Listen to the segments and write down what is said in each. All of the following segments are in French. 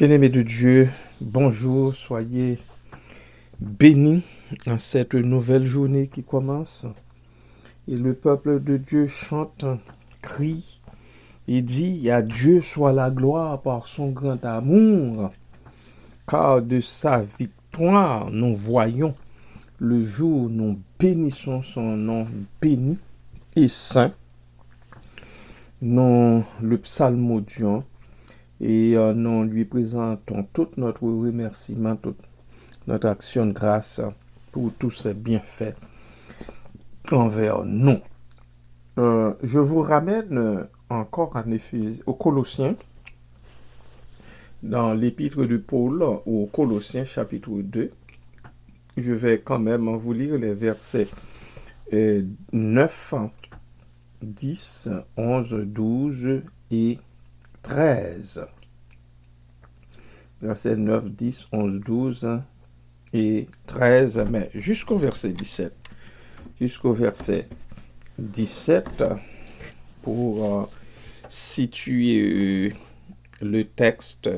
Bien-aimés de Dieu, bonjour, soyez bénis en cette nouvelle journée qui commence. Et le peuple de Dieu chante, crie et dit, à Dieu soit la gloire par son grand amour, car de sa victoire nous voyons le jour, nous bénissons son nom béni et saint. Nous le psalmodions et nous lui présentons tout notre remerciement, toute notre action de grâce pour tous ces bienfaits envers nous. Je vous ramène encore aux Colossiens, dans l'épître de Paul aux Colossiens chapitre 2. Je vais quand même vous lire les versets 9, 10, 11, 12 et 13. Versets 9, 10, 11, 12 et 13, mais jusqu'au verset 17. Jusqu'au verset 17 pour situer le texte,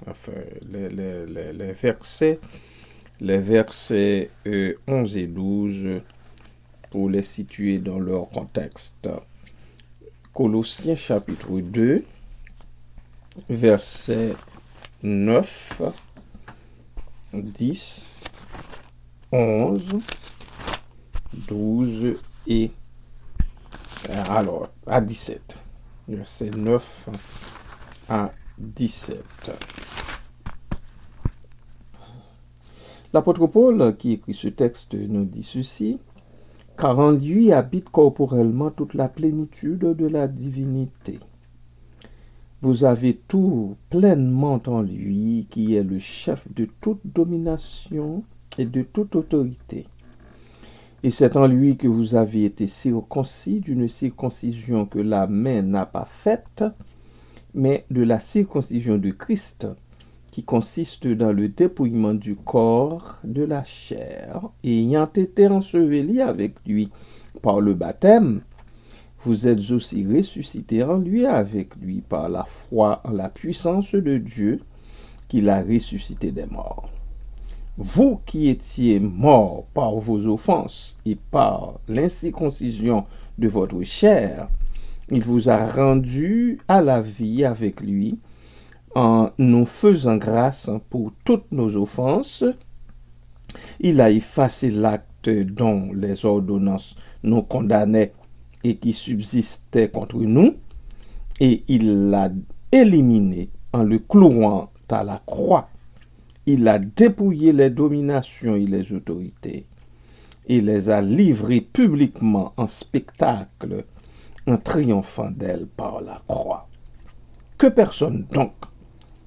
enfin les versets 11 et 12 pour les situer dans leur contexte. Colossiens chapitre 2, versets 9, 10, 11, 12 et alors à 17. Verset 9 à 17. L'apôtre Paul qui écrit ce texte nous dit ceci: car en lui habite corporellement toute la plénitude de la divinité. Vous avez tout pleinement en lui, qui est le chef de toute domination et de toute autorité. Et c'est en lui que vous avez été circoncis d'une circoncision que la main n'a pas faite, mais de la circoncision de Christ, qui consiste dans le dépouillement du corps de la chair, et ayant été ensevelis avec lui par le baptême, vous êtes aussi ressuscités en lui avec lui par la foi en la puissance de Dieu qui l'a ressuscité des morts. Vous qui étiez morts par vos offenses et par l'incirconcision de votre chair, il vous a rendus à la vie avec lui en nous faisant grâce pour toutes nos offenses. Il a effacé l'acte dont les ordonnances nous condamnaient et qui subsistait contre nous, et il l'a éliminé en le clouant à la croix. Il a dépouillé les dominations et les autorités, et les a livrées publiquement en spectacle, en triomphant d'elles par la croix. Que personne donc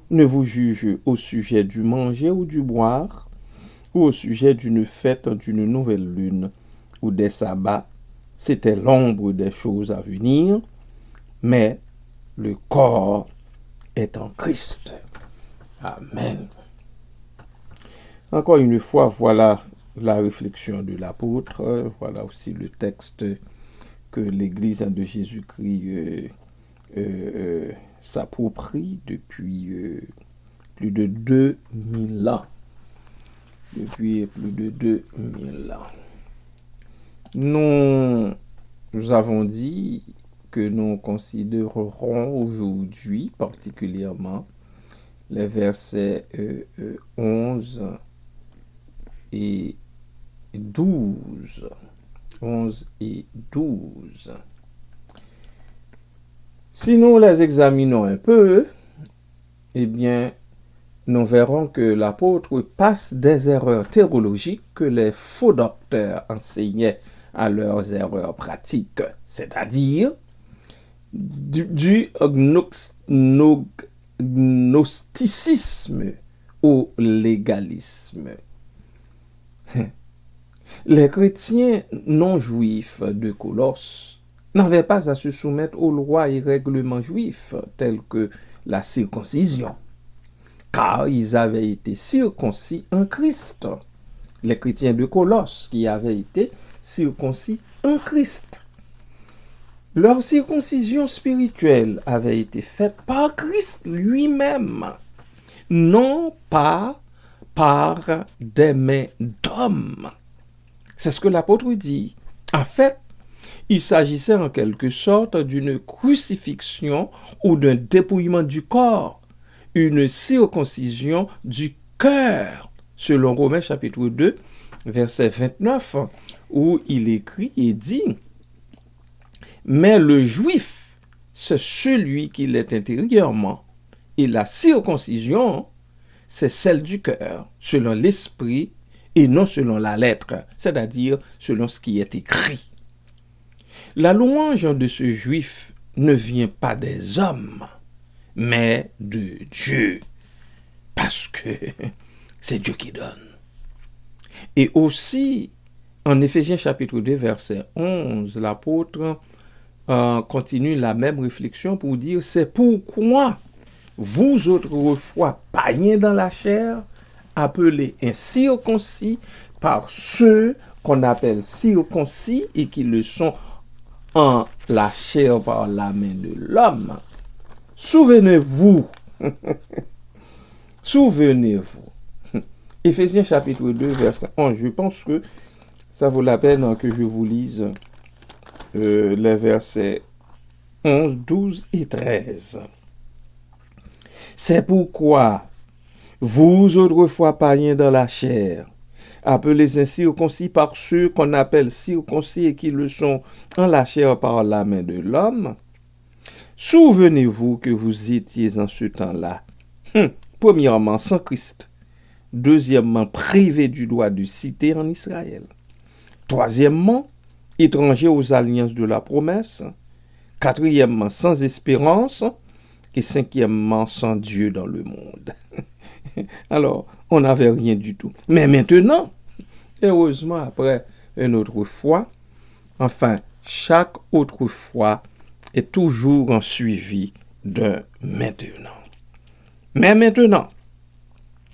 ne vous juge au sujet du manger ou du boire, ou au sujet d'une fête, d'une nouvelle lune, ou des sabbats. C'était l'ombre des choses à venir, mais le corps est en Christ. Amen. Encore une fois, voilà la réflexion de l'apôtre, voilà aussi le texte que l'Église de Jésus-Christ s'approprie depuis plus de 2000 ans. Depuis plus de 2000 ans. Nous avons dit que nous considérerons aujourd'hui particulièrement les versets 11 et 12. 11 et 12. Si nous les examinons un peu, eh bien, nous verrons que l'apôtre passe des erreurs théologiques que les faux docteurs enseignaient à leurs erreurs pratiques, c'est-à-dire du gnosticisme au légalisme. Les chrétiens non-juifs de Colosse n'avaient pas à se soumettre aux lois et règlements juifs tels que la circoncision, car ils avaient été circoncis en Christ. Les chrétiens de Colosse qui avaient été circoncis en Christ. Leur circoncision spirituelle avait été faite par Christ lui-même. non pas par des mains d'hommes. C'est ce que l'apôtre dit. En fait, il s'agissait en quelque sorte d'une crucifixion ou d'un dépouillement du corps, une circoncision du cœur, selon Romains chapitre 2, verset 29, où il écrit et dit « Mais le juif, c'est celui qui l'est intérieurement, et la circoncision, c'est celle du cœur, selon l'esprit, et non selon la lettre, c'est-à-dire selon ce qui est écrit. » La louange de ce juif ne vient pas des hommes, mais de Dieu, parce que c'est Dieu qui donne. Et aussi, en Éphésiens chapitre 2, verset 11, l'apôtre continue la même réflexion pour dire « C'est pourquoi vous autrefois païens dans la chair, appelés incirconcis par ceux qu'on appelle circoncis et qui le sont en la chair par la main de l'homme. Souvenez-vous, souvenez-vous. » Éphésiens chapitre 2, verset 11. Je pense que ça vaut la peine que je vous lise les versets 11, 12 et 13. C'est pourquoi vous autrefois païens dans la chair, appelés incirconcis par ceux qu'on appelle circoncis et qui le sont en la chair par la main de l'homme, souvenez-vous que vous étiez en ce temps-là, premièrement sans Christ, deuxièmement privés du droit de cité en Israël, troisièmement étrangers aux alliances de la promesse, quatrièmement sans espérance et cinquièmement sans Dieu dans le monde. Alors, on n'avait rien du tout. Mais maintenant, heureusement, après une autre fois, enfin, chaque autre fois est toujours en suivi d'un maintenant. Mais maintenant,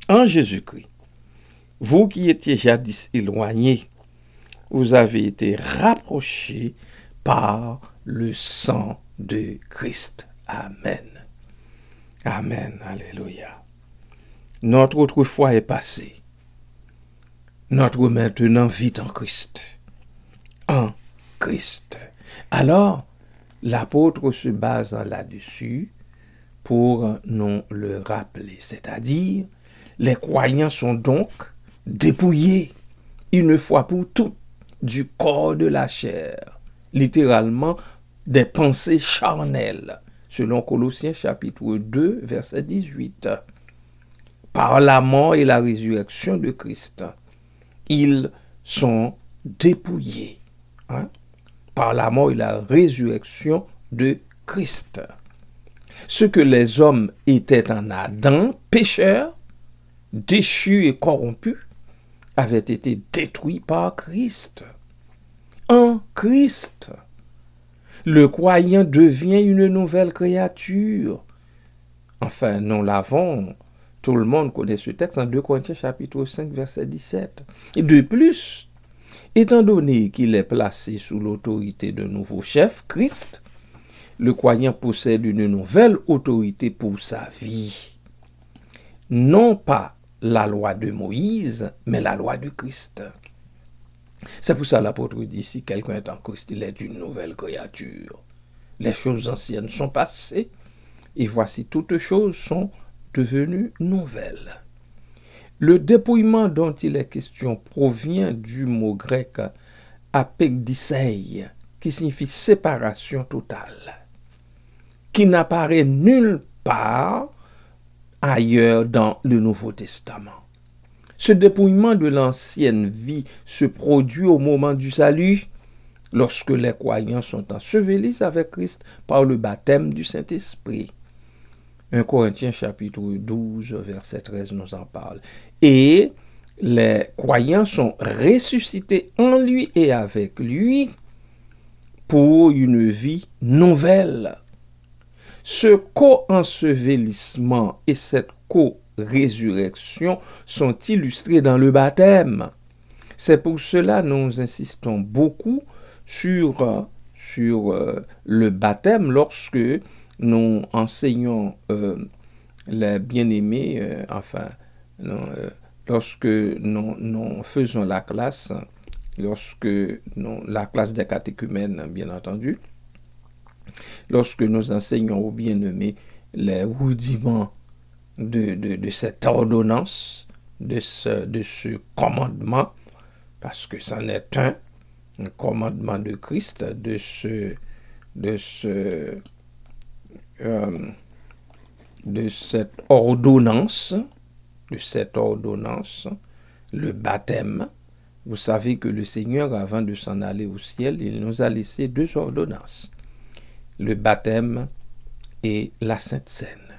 en Jésus-Christ, vous qui étiez jadis éloignés, vous avez été rapprochés par le sang de Christ. Amen. Amen. Alléluia. Notre autrefois est passé. Notre maintenant vit en Christ. En Christ. Alors, l'apôtre se base là-dessus pour nous le rappeler. C'est-à-dire, les croyants sont donc dépouillés une fois pour toutes du corps de la chair, littéralement des pensées charnelles, selon Colossiens chapitre 2, verset 18. Par la mort et la résurrection de Christ, ils sont dépouillés. Par la mort et la résurrection de Christ. Ce que les hommes étaient en Adam, pécheurs, déchus et corrompus, avait été détruit par Christ. En Christ, le croyant devient une nouvelle créature. Enfin, nous l'avons, tout le monde connaît ce texte en 2 Corinthiens chapitre 5, verset 17. Et de plus, étant donné qu'il est placé sous l'autorité d'un nouveau chef, Christ, le croyant possède une nouvelle autorité pour sa vie. Non pas la loi de Moïse, mais la loi de Christ. C'est pour ça l'apôtre dit, si quelqu'un est en Christ, il est une nouvelle créature. Les choses anciennes sont passées, et voici toutes choses sont devenues nouvelles. Le dépouillement dont il est question provient du mot grec apekdisei, qui signifie séparation totale, qui n'apparaît nulle part ailleurs dans le Nouveau Testament. Ce dépouillement de l'ancienne vie se produit au moment du salut, lorsque les croyants sont ensevelis avec Christ par le baptême du Saint-Esprit. 1 Corinthiens chapitre 12, verset 13 nous en parle. Et les croyants sont ressuscités en lui et avec lui pour une vie nouvelle. Ce co-ensevelissement et cette co-résurrection sont illustrés dans le baptême. C'est pour cela que nous insistons beaucoup sur le baptême lorsque nous enseignons les bien-aimés, lorsque nous faisons la classe, la classe des catéchumènes, bien entendu, lorsque nous enseignons aux bien-aimés les rudiments de cette ordonnance, de ce commandement, parce que c'en est un commandement de Christ, de cette ordonnance, le baptême. Vous savez que le Seigneur, avant de s'en aller au ciel, il nous a laissé 2 ordonnances. Le baptême et la Sainte Seine.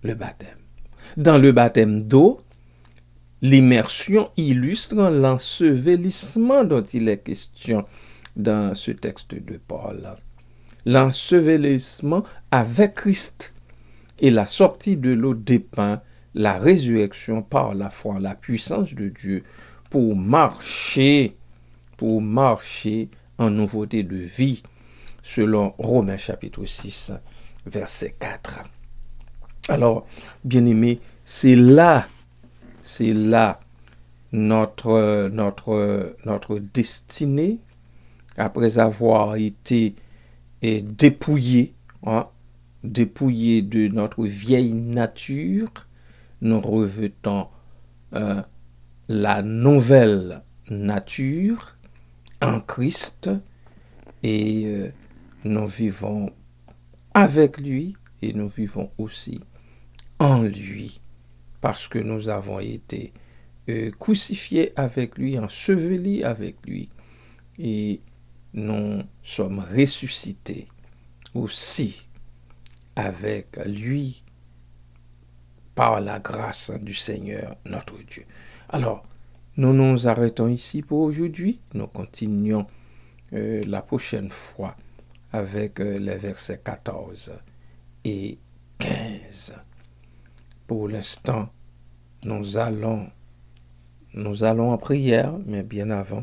Le baptême. Dans le baptême d'eau, l'immersion illustre l'ensevelissement dont il est question dans ce texte de Paul. L'ensevelissement avec Christ et la sortie de l'eau dépeint la résurrection par la foi en la puissance de Dieu pour marcher en nouveauté de vie, selon Romains chapitre 6, verset 4. Alors, bien-aimés, c'est là notre destinée, après avoir été dépouillé de notre vieille nature, nous revêtons la nouvelle nature en Christ et nous vivons avec lui et nous vivons aussi en lui, parce que nous avons été crucifiés avec lui, ensevelis avec lui, et nous sommes ressuscités aussi avec lui par la grâce du Seigneur notre Dieu. Alors, nous nous arrêtons ici pour aujourd'hui. Nous continuons la prochaine fois avec les versets 14 et 15. Pour l'instant, nous allons en prière, mais bien avant,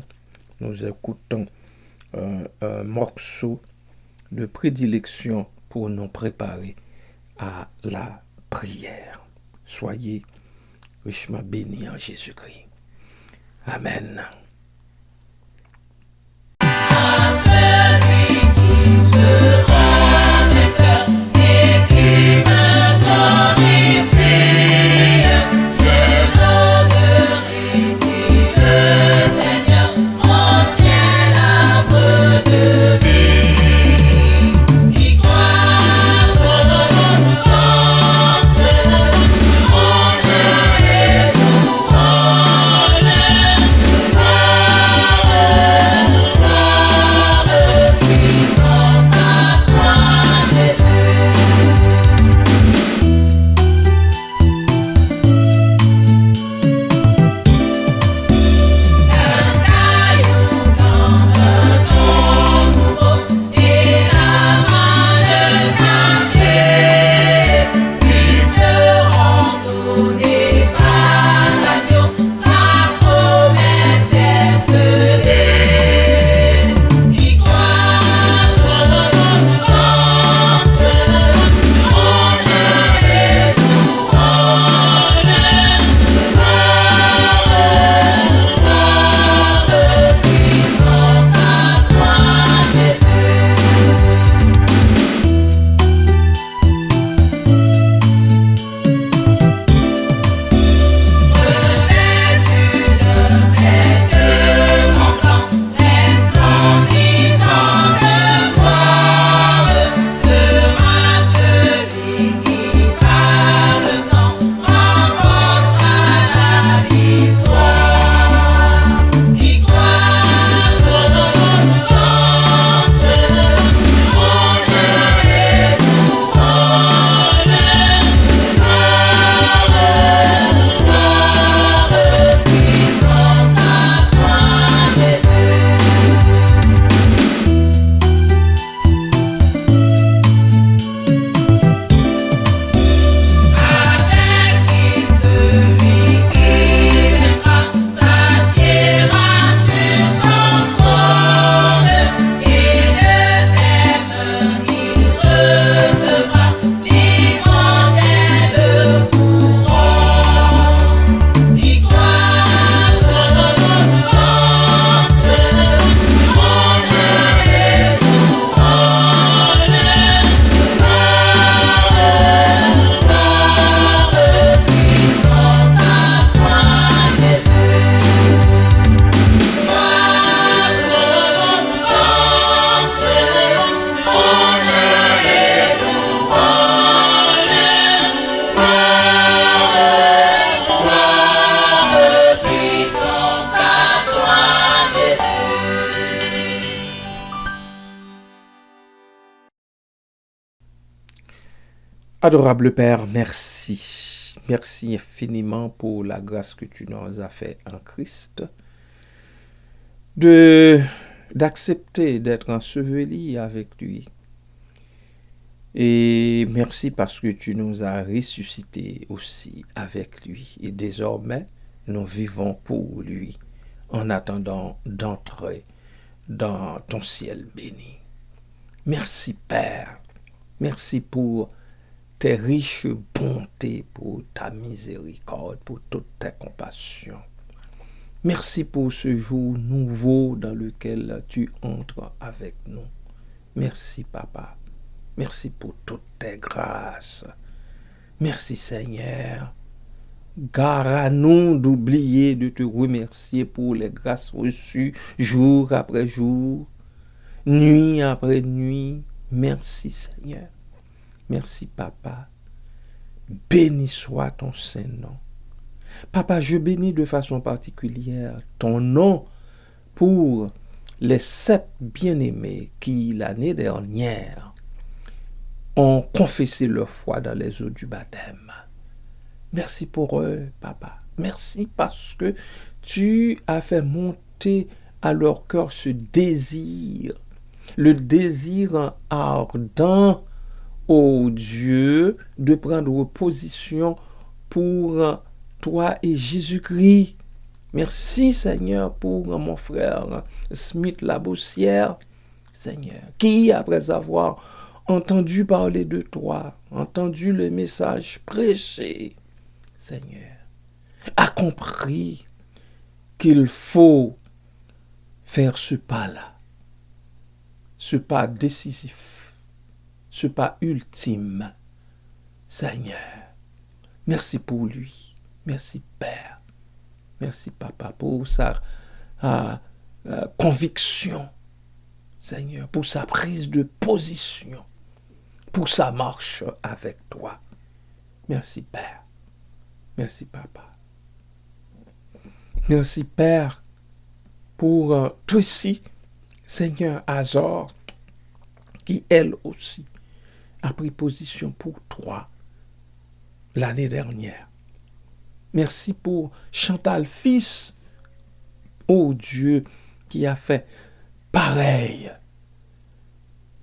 nous écoutons un morceau de prédilection pour nous préparer à la prière. Soyez richement bénis en Jésus-Christ. Amen. À celui qui se rend vainqueur et qui me glorifie, je donnerai, dit le Seigneur, ancien arbre de vie. Y croire force, honneur et louange, gloire, gloire. Adorable Père, merci. Merci infiniment pour la grâce que tu nous as fait en Christ, d'accepter d'être enseveli avec lui. Et merci parce que tu nous as ressuscités aussi avec lui. Et désormais, nous vivons pour lui en attendant d'entrer dans ton ciel béni. Merci Père. Merci pour tes riches bontés, pour ta miséricorde, pour toute ta compassion. Merci pour ce jour nouveau dans lequel tu entres avec nous. Merci Papa. Merci pour toutes tes grâces. Merci Seigneur. Gare à nous d'oublier de te remercier pour les grâces reçues jour après jour, nuit après nuit. Merci Seigneur. Merci Papa. Béni soit ton Saint-Nom. Papa, je bénis de façon particulière ton nom pour les 7 bien-aimés qui, l'année dernière, ont confessé leur foi dans les eaux du baptême. Merci pour eux, Papa. Merci parce que tu as fait monter à leur cœur ce désir, le désir ardent, ô Dieu, de prendre position pour toi et Jésus-Christ. Merci, Seigneur, pour mon frère Smith Labossière, Seigneur, qui, après avoir entendu parler de toi, entendu le message prêché, Seigneur, a compris qu'il faut faire ce pas-là, ce pas décisif, ce pas ultime. Seigneur, merci pour lui, merci Père, merci Papa pour sa conviction, Seigneur, pour sa prise de position, pour sa marche avec toi. Merci Père. Merci Papa. Merci Père pour Tracy, Seigneur Azor, qui elle aussi a pris position pour toi l'année dernière. Merci pour Chantal Fils, ô Dieu, qui a fait pareil.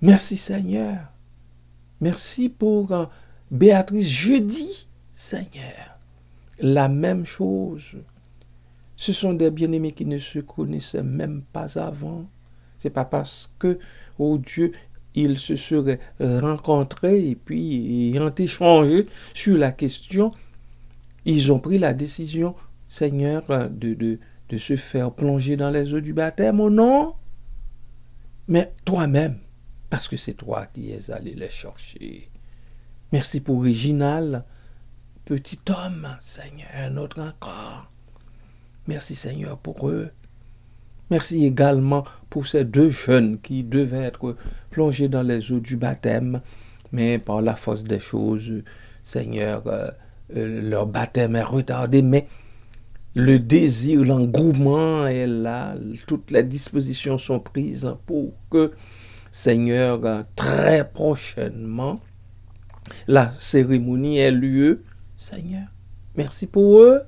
Merci Seigneur. Merci pour Béatrice Jeudi, Seigneur. La même chose. Ce sont des bien-aimés qui ne se connaissaient même pas avant. C'est pas parce que, oh Dieu, ils se seraient rencontrés et puis ayant échangé sur la question, ils ont pris la décision, Seigneur, de se faire plonger dans les eaux du baptême, oh non? Mais toi-même, parce que c'est toi qui es allé les chercher. Merci pour Réginal, petit homme, Seigneur, un autre encore. Merci Seigneur pour eux. Merci également pour ces 2 jeunes qui devaient être plongés dans les eaux du baptême, mais par la force des choses, Seigneur, leur baptême est retardé, mais le désir, l'engouement est là, toutes les dispositions sont prises pour que, Seigneur, très prochainement, la cérémonie ait lieu. Seigneur, merci pour eux,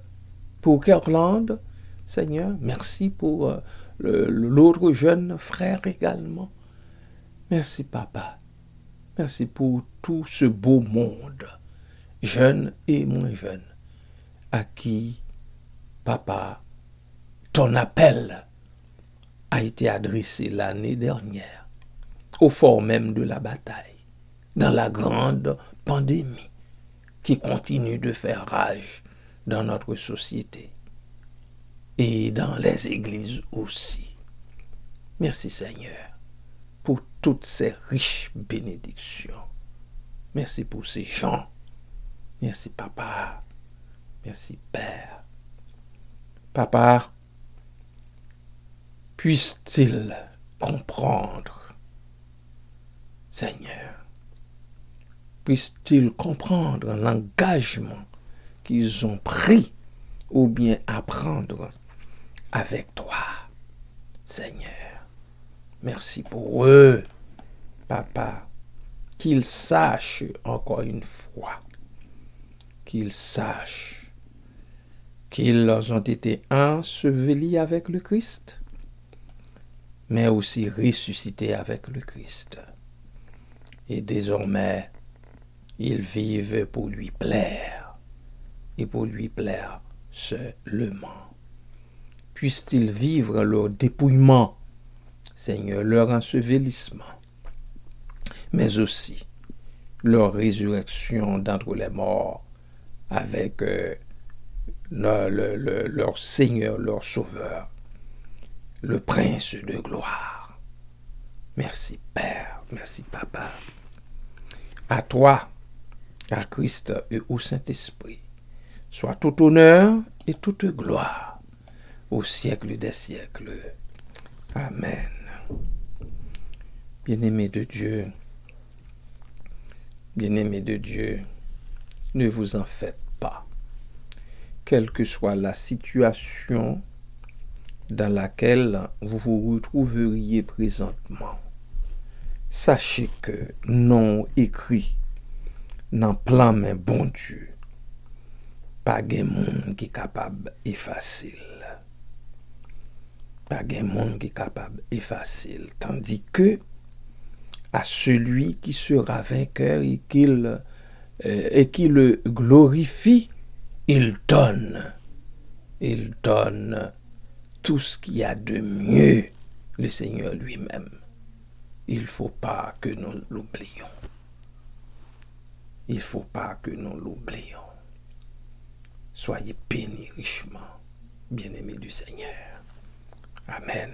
pour Kirkland, Seigneur, merci pour l'autre jeune frère également. Merci Papa, merci pour tout ce beau monde, jeune et moins jeune, à qui, Papa, ton appel a été adressé l'année dernière, au fort même de la bataille, dans la grande pandémie qui continue de faire rage dans notre société et dans les églises aussi. Merci Seigneur pour toutes ces riches bénédictions. Merci pour ces gens. Merci Papa. Merci Père. Papa, puisse-t-il comprendre, Seigneur, puisse-t-il comprendre l'engagement qu'ils ont pris ou bien apprendre avec toi, Seigneur. Merci pour eux, Papa. qu'ils sachent, encore une fois, qu'ils sachent qu'ils ont été ensevelis avec le Christ, mais aussi ressuscités avec le Christ. Et désormais, ils vivent pour lui plaire, et pour lui plaire seulement. Puissent-ils vivre leur dépouillement, Seigneur, leur ensevelissement, mais aussi leur résurrection d'entre les morts avec leur Seigneur, leur Sauveur, le Prince de gloire. Merci Père, merci Papa. À toi, à Christ et au Saint-Esprit, soit tout honneur et toute gloire au siècle des siècles. Amen. Bien-aimés de Dieu, ne vous en faites pas. Quelle que soit la situation dans laquelle vous vous retrouveriez présentement, sachez que non écrit dans plan mais bon Dieu, pas de monde qui est capable d'effacer. Pas de monde qui est capable d'effacer. Tandis que à celui qui sera vainqueur et qui le glorifie, il donne tout ce qu'il y a de mieux, le Seigneur lui-même. Il ne faut pas que nous l'oublions. Il ne faut pas que nous l'oublions. Soyez bénis richement, bien-aimés du Seigneur. Amen.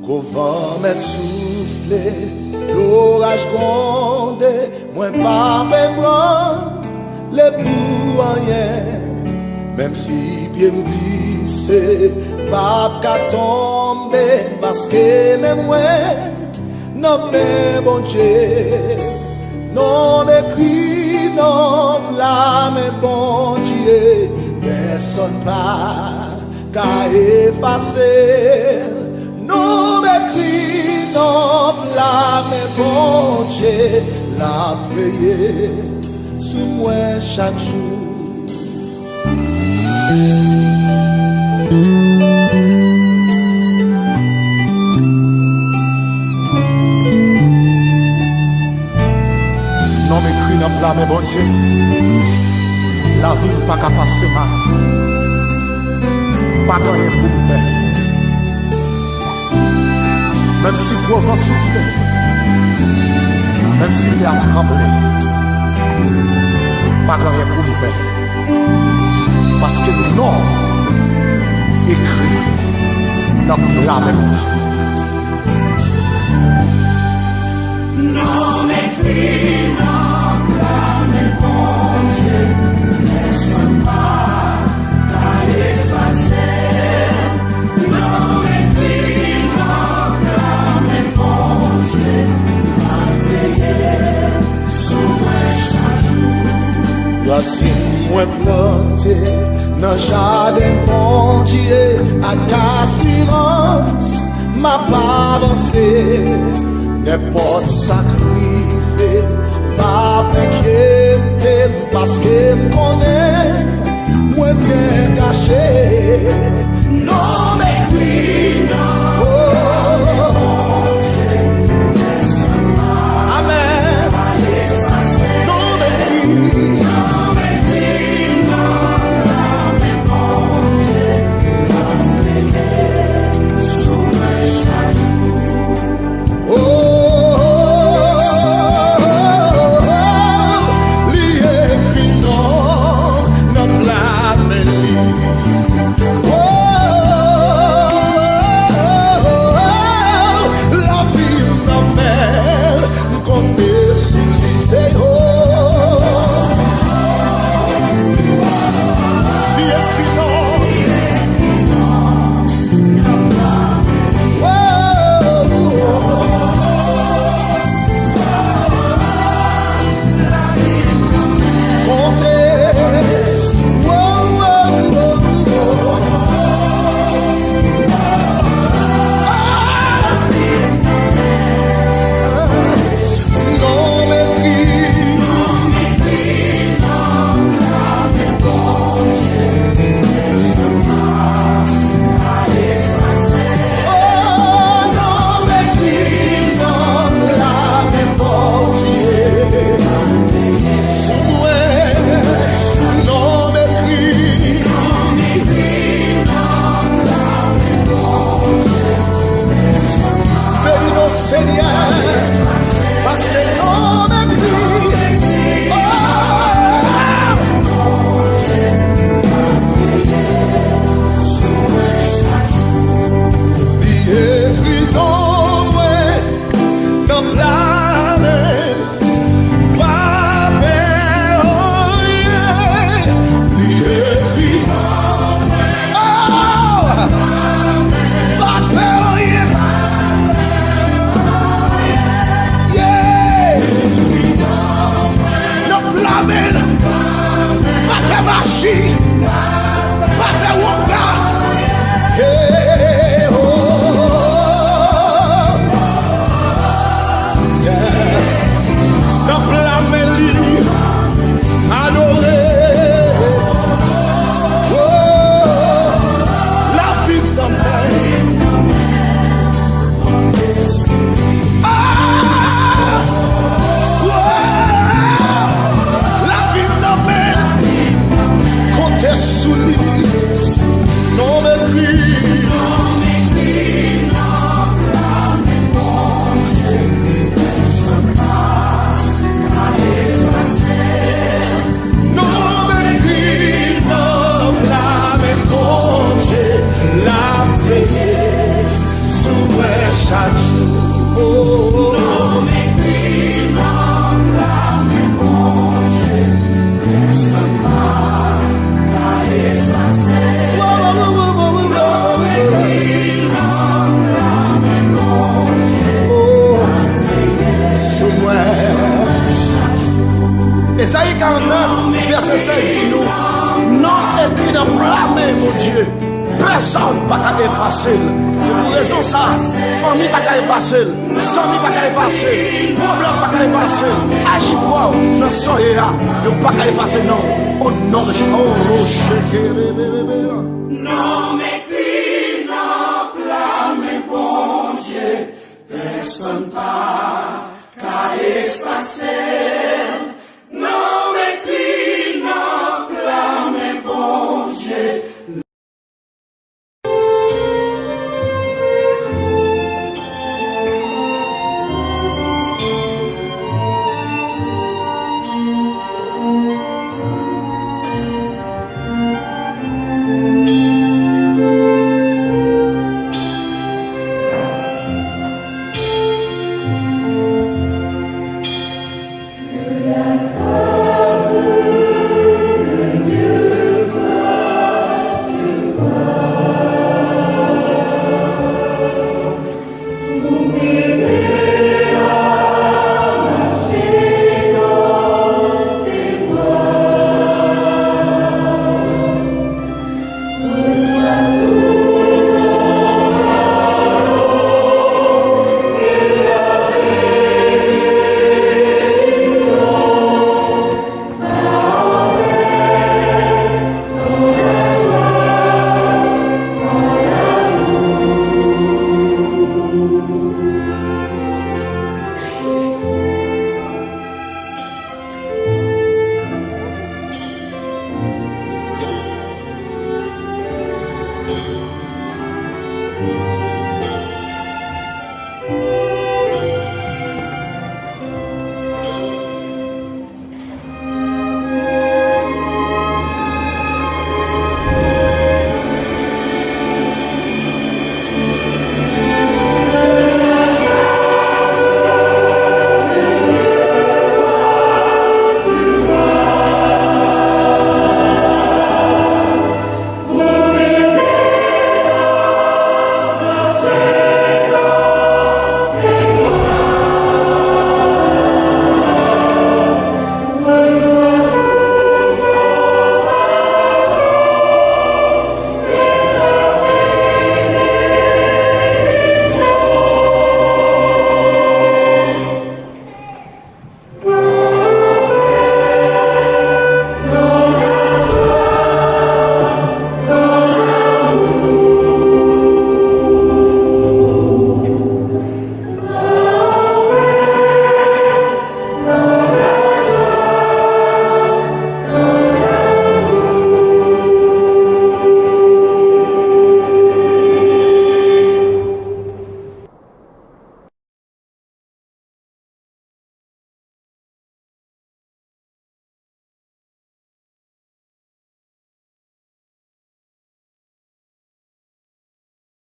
Qu'au vent m'être soufflé, l'orage grondé, moi pas me prendre les pour rien. Même si pied me glissé, pas qu'à tomber, parce que même moi, non mais bon Dieu, non m'écrit, non là mais bon Dieu, personne pas qu'à effacer. Non m'écrit, non là mais bon Dieu, la veillée sur moi chaque jour. Non m'écrit non là mais bon Dieu, la vie n'est pas qu'à passer mal, pas de rien pour me faire. Même si le vent souffle, même si il a tremblé, pas de rien pour me faire. Parce que le nom écrit dans la même chose. Non écrit dans la même Dieu, personne pas à effacer. Non écrit dans la même Dieu, à veiller sur moi chaque jour. Voici moi planté dans jardin bon Dieu, à assurance m'a pas avancé. N'importe sacrifié, pas m'inquiéter, parce que m'connais, moi bien caché. Non m'écrit, non. Amen. Non m'écrit. Seigneur, parce que ton écrit, écrit non, non blâmer, pas peur, écrit pas peur, non blâmer, pas peur marcher, pas peur wonga. Esaïe 49, verset 5 dit nous, non écrit dans blâmer, mon Dieu. Personne ne peut effacer. C'est pour raison ça. Famille ne peut pas effacer. Amis ne peut pas effacer. Problème ne peut pas effacer. Agis-vous dans ce soir. Ne peut pas effacer, non. Au nom de Jésus. Non m'écris, non blâmer, bon Dieu. Personne pas qu'à effacer.